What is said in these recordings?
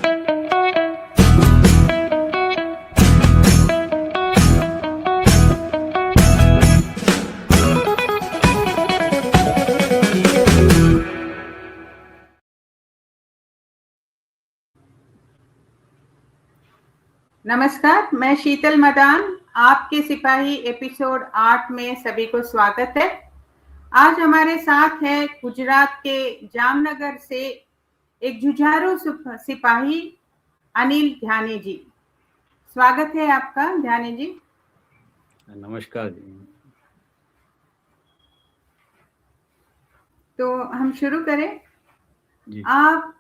नमस्कार, मैं शीतल मदान, आपके सिपाही एपिसोड 8 में सभी को स्वागत है। आज हमारे साथ है गुजरात के जामनगर से एक जुझारू सिपाही अनिल ध्यानी जी। स्वागत है आपका ध्यानी जी। नमस्कार जी। तो हम शुरू करें जी। आप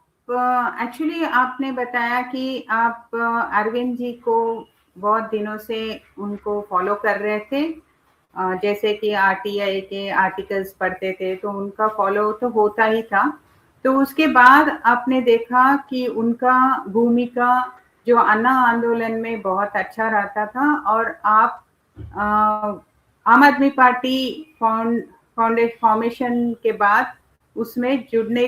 एक्चुअली आपने बताया कि आप अरविंद जी को बहुत दिनों से उनको फॉलो कर रहे थे, जैसे कि आरटीआई के आर्टिकल्स पढ़ते थे तो उनका फॉलो तो होता ही था। तो उसके बाद आपने देखा कि उनका भूमिका जो अन्ना आंदोलन में बहुत अच्छा रहता था और आप आम आदमी पार्टी फॉर्मेशन के बाद उसमें जुड़ने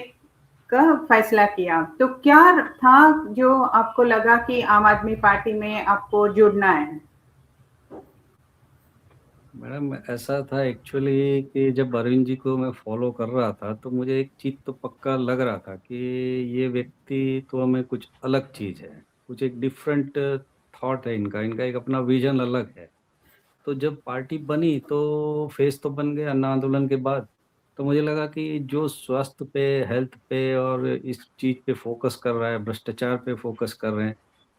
का फैसला किया। तो क्या था जो आपको लगा कि आम आदमी पार्टी में आपको जुड़ना है? मैडम ऐसा था एक्चुअली कि जब अरविंद जी को मैं फॉलो कर रहा था तो मुझे एक चीज़ तो पक्का लग रहा था कि ये व्यक्ति तो हमें कुछ अलग चीज़ है, कुछ एक डिफरेंट थॉट है इनका एक अपना विजन अलग है। तो जब पार्टी बनी तो फेस तो बन गया अन्ना आंदोलन के बाद। तो मुझे लगा कि जो स्वास्थ्य पे, हेल्थ पे और इस चीज़ पे फोकस कर रहा है, भ्रष्टाचार पे फोकस कर रहे हैं,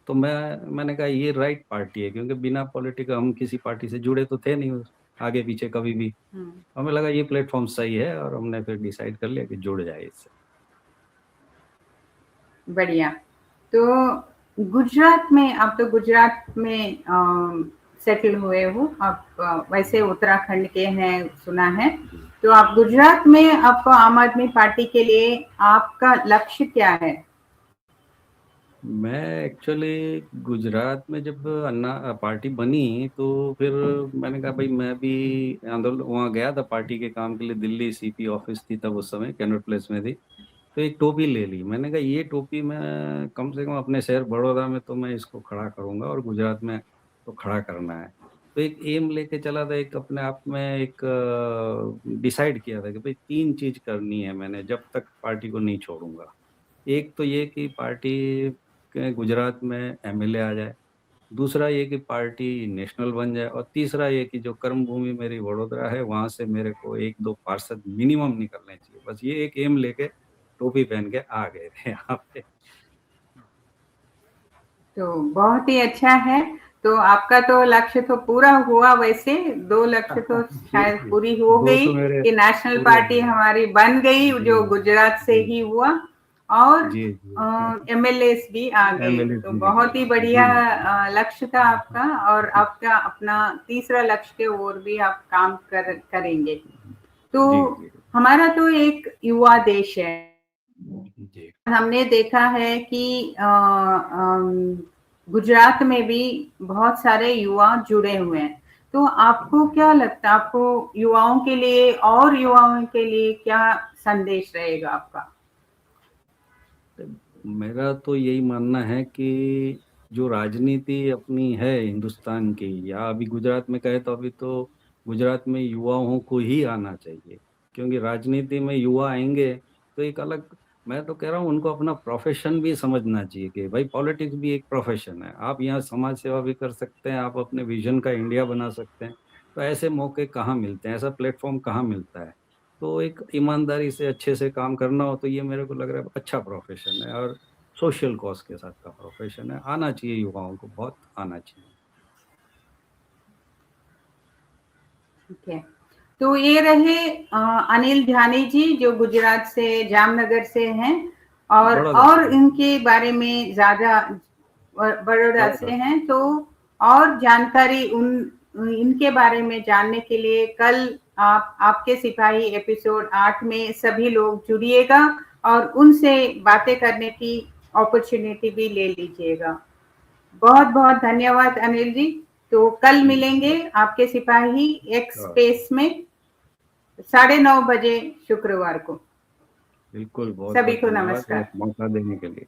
तो मैंने कहा ये राइट पार्टी है, क्योंकि बिना पॉलिटिकल हम किसी पार्टी से जुड़े तो थे नहीं आगे पीछे कभी भी। हमें लगा ये प्लेटफॉर्म सही है और हमने फिर डिसाइड कर लिया कि जुड़ जाए इससे। बढ़िया। तो गुजरात में, आप तो गुजरात में सेटल हुए हो, आप वैसे उत्तराखंड के हैं सुना है। तो आप गुजरात में, आपको आम आदमी पार्टी के लिए आपका लक्ष्य क्या है? मैं एक्चुअली गुजरात में जब अन्ना पार्टी बनी तो फिर मैंने कहा भाई मैं भी आंदोलन वहाँ गया था पार्टी के काम के लिए, दिल्ली सीपी ऑफिस थी तब उस समय, कैनॉट प्लेस में थी। तो एक टोपी ले ली, मैंने कहा ये टोपी मैं कम से कम अपने शहर बड़ौदा में तो मैं इसको खड़ा करूंगा और गुजरात में तो खड़ा करना है। तो एक एम लेके चला था, एक अपने आप में एक डिसाइड किया था कि भाई 3 चीज करनी है मैंने जब तक पार्टी को नहीं छोड़ूंगा। एक तो ये कि पार्टी के गुजरात में एमएलए आ जाए, दूसरा ये कि पार्टी नेशनल बन जाए, और तीसरा ये कि जो कर्म भूमि मेरी वडोदरा है वहां से मेरे को 1-2 पार्षद मिनिमम निकलने चाहिए। बस ये एक एम लेके टोपी पहन के आ गए थे यहाँ पे। तो बहुत ही अच्छा है। तो आपका तो लक्ष्य तो पूरा हुआ, वैसे 2 लक्ष्य तो जी शायद जी, पूरी हो दो गई तो मेरे कि नेशनल पूरे हो पार्टी गए। हमारी बन गई, जी जो गुजरात से जी ही हुआ, और जी जी, एमएलए भी आ गए। एमएलए तो भी बहुत निकले। ही जी बढ़िया जी लक्ष्य था आपका, और आपका अपना तीसरा लक्ष्य के ओर भी आप काम करेंगे। तो जी जी हमारा तो एक युवा देश है। जी। हमने देखा है कि गुजरात में भी बहुत सारे युवा जुड़े हुए हैं। तो आपको क्या लगता है, आपको युवाओं के लिए और युवाओं के लिए क्या संदेश रहेगा आपका? मेरा तो यही मानना है कि जो राजनीति अपनी है हिंदुस्तान की, या अभी गुजरात में कहे तो अभी तो गुजरात में युवाओं को ही आना चाहिए, क्योंकि राजनीति में युवा आएंगे तो एक अलग, मैं तो कह रहा हूँ उनको अपना प्रोफेशन भी समझना चाहिए कि भाई पॉलिटिक्स भी एक प्रोफेशन है। आप यहाँ समाज सेवा भी कर सकते हैं, आप अपने विजन का इंडिया बना सकते हैं। तो ऐसे मौके कहाँ मिलते हैं, ऐसा प्लेटफॉर्म कहाँ मिलता है? तो एक ईमानदारी से अच्छे से काम करना हो तो ये मेरे को लग रहा है अच्छा प्रोफेशन है, और सोशल कॉज के साथ का प्रोफेशन है। आना चाहिए युवाओं को, बहुत आना चाहिए। ठीक है। तो ये रहे अनिल ध्यानी जी, जो गुजरात से, जामनगर से हैं, बड़ौदा से, और इनके बारे में ज्यादा बड़ौदा से बड़ौदा। हैं। तो और जानकारी इनके बारे में जानने के लिए कल आपके सिपाही एपिसोड 8 में सभी लोग जुड़िएगा और उनसे बातें करने की अपॉर्चुनिटी भी ले लीजिएगा। बहुत बहुत धन्यवाद अनिल जी। तो कल मिलेंगे आपके सिपाही एक्स स्पेस में 9:30 बजे शुक्रवार को। बिल्कुल, बहुत सभी बहुत को धन्यवाद नमस्कार। मौका देने के लिए।